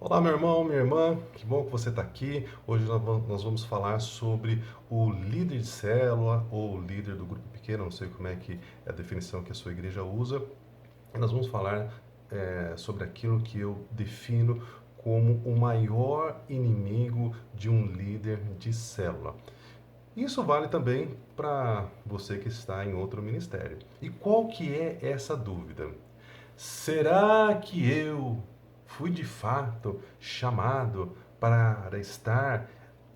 Olá, meu irmão, minha irmã, que bom que você está aqui. Hoje nós vamos falar sobre o líder de célula ou líder do grupo pequeno, não sei como é que é a definição que a sua igreja usa. E nós vamos falar sobre aquilo que eu defino como o maior inimigo de um líder de célula. Isso vale também para você que está em outro ministério. E qual que é essa dúvida? Será que eu fui de fato chamado para estar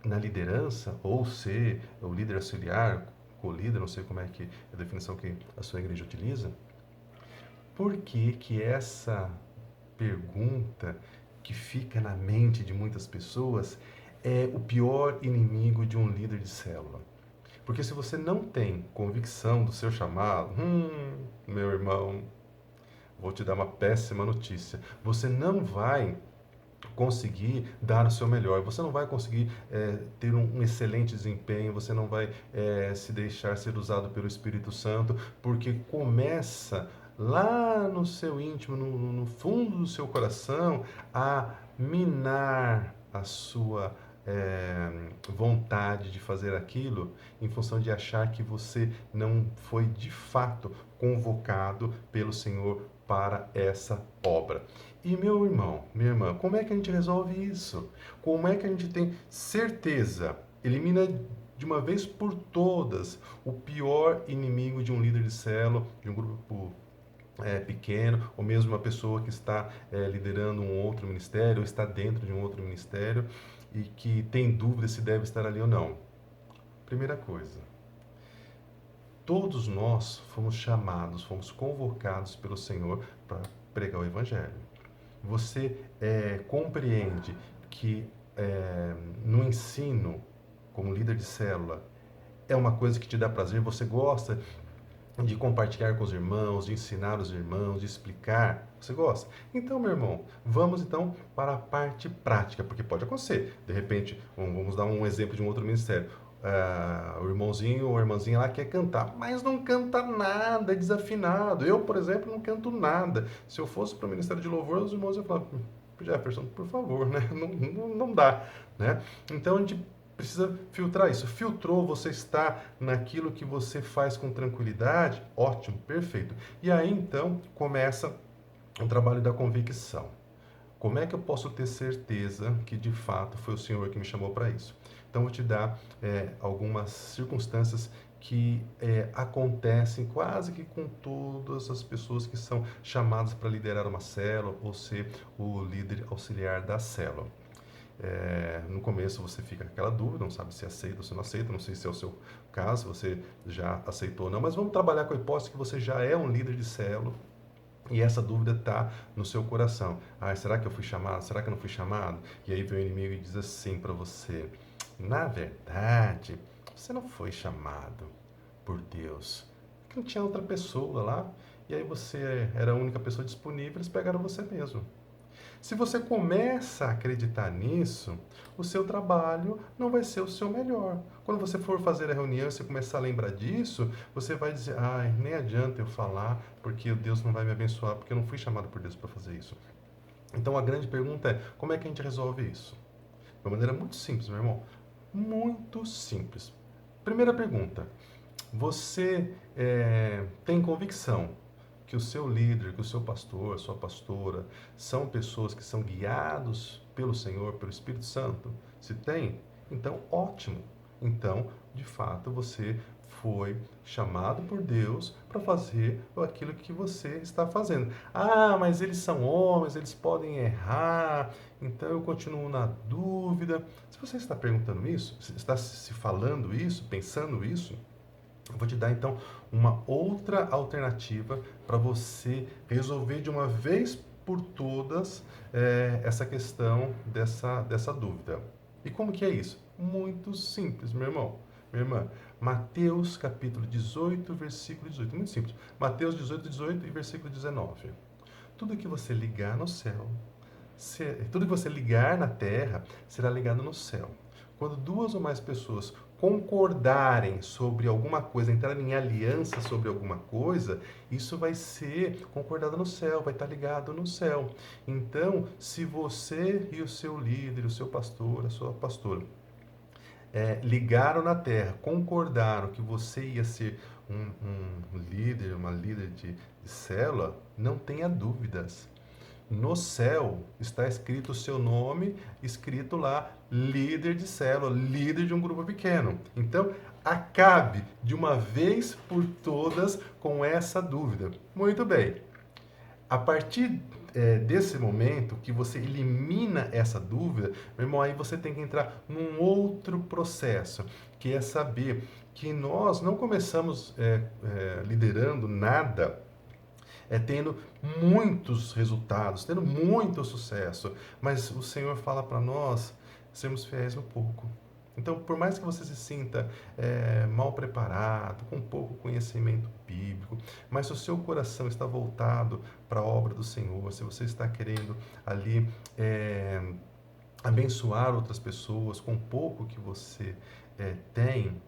na liderança ou ser o líder auxiliar, co-líder, não sei como é que é a definição que a sua igreja utiliza? Por que que essa pergunta que fica na mente de muitas pessoas é o pior inimigo de um líder de célula? Porque se você não tem convicção do seu chamado, meu irmão, vou te dar uma péssima notícia. Você não vai conseguir dar o seu melhor, você não vai conseguir ter um excelente desempenho, você não vai se deixar ser usado pelo Espírito Santo, porque começa lá no seu íntimo, no fundo do seu coração, a minar a sua vontade de fazer aquilo em função de achar que você não foi de fato convocado pelo Senhor para essa obra. E meu irmão, minha irmã, como é que a gente resolve isso? Como é que a gente tem certeza, elimina de uma vez por todas o pior inimigo de um líder de célula, de um grupo pequeno, ou mesmo uma pessoa que está liderando um outro ministério, ou está dentro de um outro ministério e que tem dúvida se deve estar ali ou não? Primeira coisa, todos nós fomos chamados, fomos convocados pelo Senhor para pregar o Evangelho. Você compreende que no ensino, como líder de célula, é uma coisa que te dá prazer, você gosta de compartilhar com os irmãos, de ensinar os irmãos, de explicar. Você gosta? Então, meu irmão, vamos então para a parte prática, porque pode acontecer. De repente, vamos dar um exemplo de um outro ministério. O irmãozinho ou a irmãzinha lá quer cantar, mas não canta nada, é desafinado. Eu, por exemplo, não canto nada. Se eu fosse para o Ministério de Louvor, os irmãos iam falar, Jefferson, por favor, né? Não dá, né? Então a gente precisa filtrar isso. Filtrou, você está naquilo que você faz com tranquilidade? Ótimo, perfeito. E aí então começa o trabalho da convicção. Como é que eu posso ter certeza que de fato foi o Senhor que me chamou para isso? Então, vou te dar algumas circunstâncias que acontecem quase que com todas as pessoas que são chamadas para liderar uma célula ou ser o líder auxiliar da célula. No começo você fica com aquela dúvida, não sabe se aceita ou se não aceita, não sei se é o seu caso, se você já aceitou ou não, mas vamos trabalhar com a hipótese que você já é um líder de célula e essa dúvida está no seu coração. Ah, será que eu fui chamado? Será que eu não fui chamado? E aí vem o inimigo e diz assim para você: na verdade, você não foi chamado por Deus. Porque não tinha outra pessoa lá. E aí você era a única pessoa disponível, eles pegaram você mesmo. Se você começa a acreditar nisso, o seu trabalho não vai ser o seu melhor. Quando você for fazer a reunião e você começar a lembrar disso, você vai dizer: ai, nem adianta eu falar, porque Deus não vai me abençoar, porque eu não fui chamado por Deus para fazer isso. Então a grande pergunta é: como é que a gente resolve isso? De uma maneira muito simples, meu irmão. Muito simples. Primeira pergunta: você tem convicção que o seu líder, que o seu pastor, a sua pastora, são pessoas que são guiados pelo Senhor, pelo Espírito Santo? Se tem, então ótimo. Então, de fato, você foi chamado por Deus para fazer aquilo que você está fazendo. Ah, mas eles são homens, eles podem errar, então eu continuo na dúvida. Se você está perguntando isso, se está se falando isso, pensando isso, eu vou te dar então uma outra alternativa para você resolver de uma vez por todas essa questão dessa dúvida. E como que é isso? Muito simples, meu irmão, minha irmã. Mateus capítulo 18, versículo 18. Muito simples. Mateus 18, 18 e versículo 19. Tudo que você ligar no céu, tudo que você ligar na terra será ligado no céu. Quando duas ou mais pessoas concordarem sobre alguma coisa, entrarem em aliança sobre alguma coisa, isso vai ser concordado no céu, vai estar ligado no céu. Então, se você e o seu líder, o seu pastor, a sua pastora, ligaram na terra, concordaram que você ia ser um líder, uma líder de célula, não tenha dúvidas. No céu está escrito o seu nome, escrito lá, líder de célula, líder de um grupo pequeno. Então, acabe de uma vez por todas com essa dúvida. Muito bem. A partir desse momento que você elimina essa dúvida, meu irmão, aí você tem que entrar num outro processo, que é saber que nós não começamos liderando nada tendo muitos resultados, tendo muito sucesso, mas o Senhor fala para nós sermos fiéis no pouco. Então, por mais que você se sinta mal preparado, com pouco conhecimento bíblico, mas se o seu coração está voltado para a obra do Senhor, se você está querendo ali abençoar outras pessoas com pouco que você tem,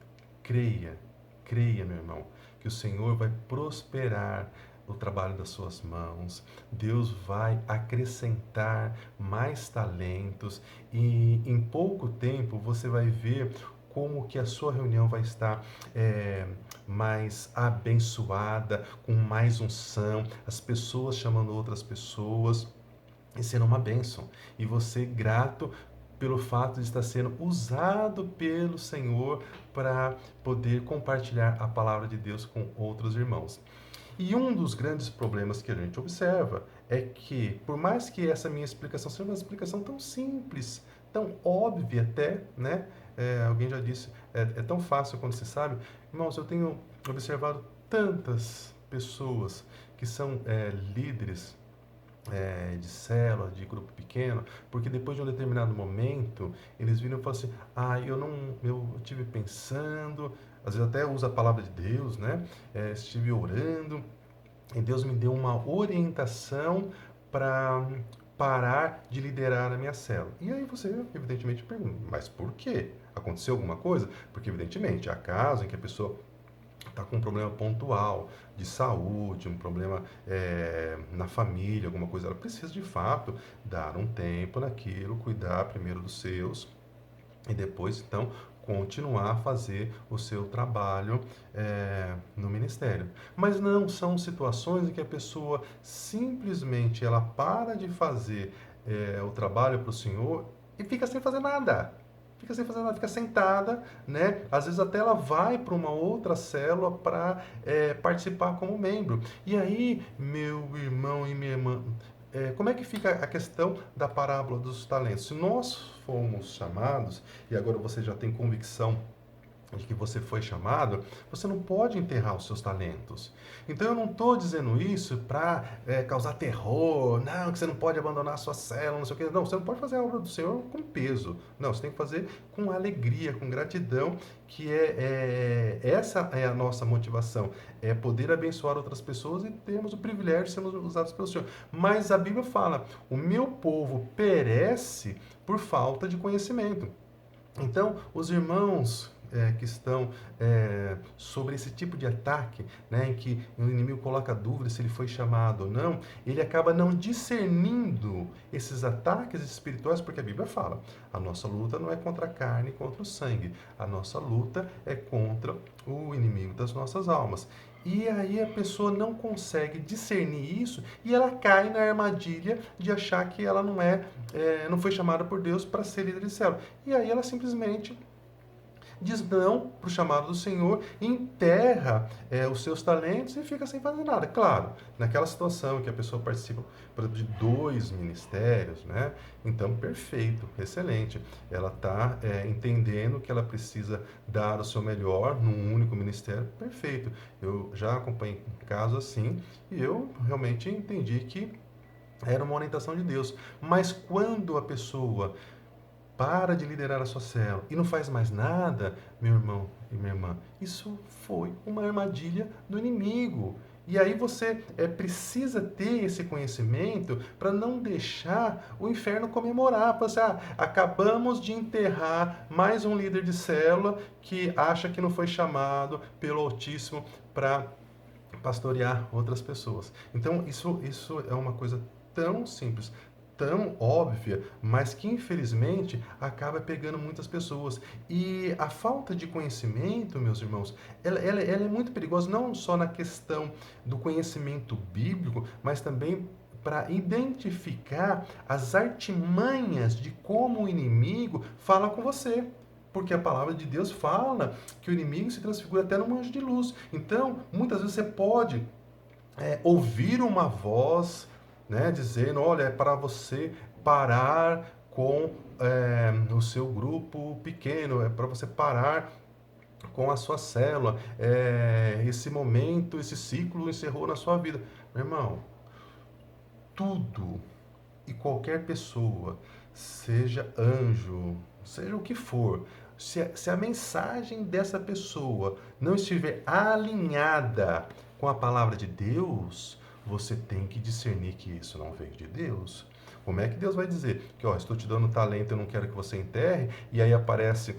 creia, creia, meu irmão, que o Senhor vai prosperar o trabalho das suas mãos, Deus vai acrescentar mais talentos e em pouco tempo você vai ver como que a sua reunião vai estar mais abençoada, com mais unção, as pessoas chamando outras pessoas e sendo uma bênção. E você grato pelo fato de estar sendo usado pelo Senhor para poder compartilhar a palavra de Deus com outros irmãos. E um dos grandes problemas que a gente observa é que, por mais que essa minha explicação seja uma explicação tão simples, tão óbvia até, né? Alguém já disse, é tão fácil quando se sabe. Irmãos, eu tenho observado tantas pessoas que são líderes de célula, de grupo pequeno, porque depois de um determinado momento, eles viram e falam assim, eu tive pensando, às vezes até usa a palavra de Deus, né? Estive orando, e Deus me deu uma orientação para parar de liderar a minha célula. E aí você, evidentemente, pergunta, mas por quê? Aconteceu alguma coisa? Porque, evidentemente, há casos em que a pessoa está com um problema pontual de saúde, um problema na família, alguma coisa, ela precisa de fato dar um tempo naquilo, cuidar primeiro dos seus e depois então continuar a fazer o seu trabalho no ministério. Mas não são situações em que a pessoa simplesmente ela para de fazer o trabalho para o Senhor e fica sem fazer nada. Fica sem fazer nada, fica sentada, né? Às vezes até ela vai para uma outra célula para participar como membro. E aí, meu irmão e minha irmã, como é que fica a questão da parábola dos talentos? Se nós fomos chamados, e agora você já tem convicção de que você foi chamado, você não pode enterrar os seus talentos. Então eu não estou dizendo isso para causar terror, não, que você não pode abandonar a sua célula, não sei o quê. Não, você não pode fazer a obra do Senhor com peso. Não, você tem que fazer com alegria, com gratidão, que essa é a nossa motivação, é poder abençoar outras pessoas e termos o privilégio de sermos usados pelo Senhor. Mas a Bíblia fala, o meu povo perece por falta de conhecimento. Então, os irmãos que estão sobre esse tipo de ataque, né, em que o inimigo coloca dúvida se ele foi chamado ou não, ele acaba não discernindo esses ataques espirituais, porque a Bíblia fala, a nossa luta não é contra a carne e contra o sangue, a nossa luta é contra o inimigo das nossas almas. E aí a pessoa não consegue discernir isso e ela cai na armadilha de achar que ela não foi chamada por Deus para ser líder de célula. E aí ela simplesmente diz não para o chamado do Senhor, enterra os seus talentos e fica sem fazer nada. Claro, naquela situação que a pessoa participa, por exemplo, de 2 ministérios, né? Então, perfeito, excelente. Ela está entendendo que ela precisa dar o seu melhor num único ministério, perfeito. Eu já acompanhei casos assim e eu realmente entendi que era uma orientação de Deus. Mas quando a pessoa para de liderar a sua célula e não faz mais nada, meu irmão e minha irmã, isso foi uma armadilha do inimigo. E aí você precisa ter esse conhecimento para não deixar o inferno comemorar. Falar assim, acabamos de enterrar mais um líder de célula que acha que não foi chamado pelo Altíssimo para pastorear outras pessoas. Então, isso é uma coisa tão simples, tão óbvia, mas que infelizmente acaba pegando muitas pessoas. E a falta de conhecimento, meus irmãos, ela é muito perigosa, não só na questão do conhecimento bíblico, mas também para identificar as artimanhas de como o inimigo fala com você. Porque a palavra de Deus fala que o inimigo se transfigura até num anjo de luz. Então, muitas vezes você pode ouvir uma voz, né, dizendo, olha, é para você parar com o seu grupo pequeno, é para você parar com a sua célula, esse momento, esse ciclo encerrou na sua vida. Meu irmão, tudo e qualquer pessoa, seja anjo, seja o que for, se a mensagem dessa pessoa não estiver alinhada com a palavra de Deus, você tem que discernir que isso não veio de Deus. Como é que Deus vai dizer que, ó, estou te dando talento, eu não quero que você enterre, e aí aparece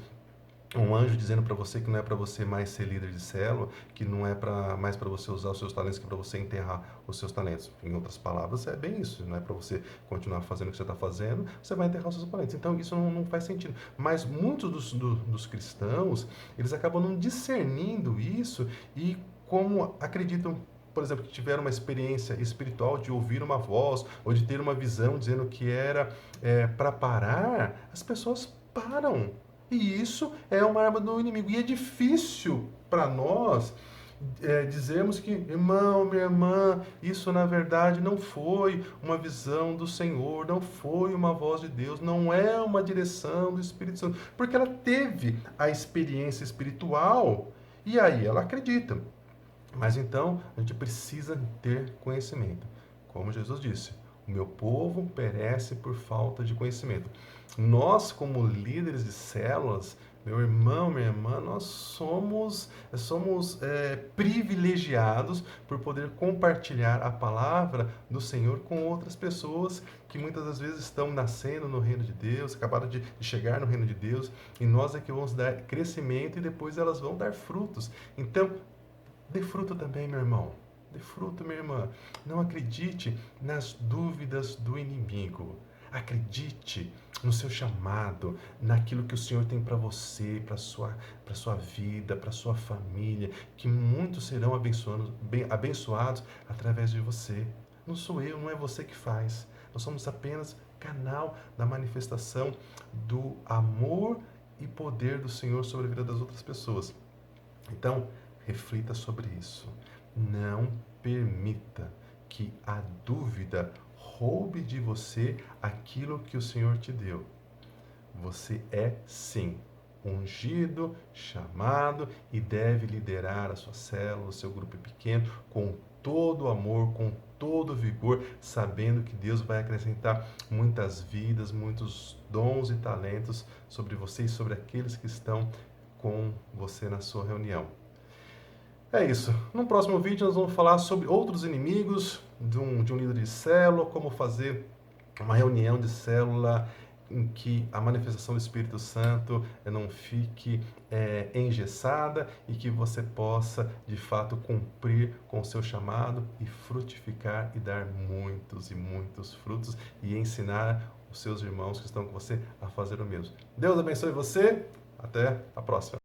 um anjo dizendo para você que não é para você mais ser líder de célula, que não é mais para você usar os seus talentos, que é para você enterrar os seus talentos. Em outras palavras, é bem isso. Não é para você continuar fazendo o que você está fazendo, você vai enterrar os seus talentos. Então, isso não faz sentido. Mas muitos dos cristãos, eles acabam não discernindo isso e como acreditam, por exemplo, que tiveram uma experiência espiritual de ouvir uma voz ou de ter uma visão dizendo que era para parar, as pessoas param. E isso é uma arma do inimigo. E é difícil para nós dizermos que, irmão, minha irmã, isso na verdade não foi uma visão do Senhor, não foi uma voz de Deus, não é uma direção do Espírito Santo, porque ela teve a experiência espiritual e aí ela acredita. Mas então a gente precisa ter conhecimento. Como Jesus disse, o meu povo perece por falta de conhecimento. Nós, como líderes de células, meu irmão, minha irmã, nós somos privilegiados por poder compartilhar a palavra do Senhor com outras pessoas que muitas das vezes estão nascendo no reino de Deus, acabaram de chegar no reino de Deus, e nós é que vamos dar crescimento e depois elas vão dar frutos. Então, dê fruto também, meu irmão. Dê fruto, minha irmã. Não acredite nas dúvidas do inimigo. Acredite no seu chamado, naquilo que o Senhor tem para você, para sua vida, para sua família, que muitos serão abençoados através de você. Não sou eu, não é você que faz. Nós somos apenas canal da manifestação do amor e poder do Senhor sobre a vida das outras pessoas. Então, reflita sobre isso. Não permita que a dúvida roube de você aquilo que o Senhor te deu. Você é, sim, ungido, chamado e deve liderar a sua célula, o seu grupo pequeno, com todo amor, com todo vigor, sabendo que Deus vai acrescentar muitas vidas, muitos dons e talentos sobre você e sobre aqueles que estão com você na sua reunião. É isso. No próximo vídeo nós vamos falar sobre outros inimigos de um líder de célula, como fazer uma reunião de célula em que a manifestação do Espírito Santo não fique engessada e que você possa, de fato, cumprir com o seu chamado e frutificar e dar muitos e muitos frutos e ensinar os seus irmãos que estão com você a fazer o mesmo. Deus abençoe você. Até a próxima.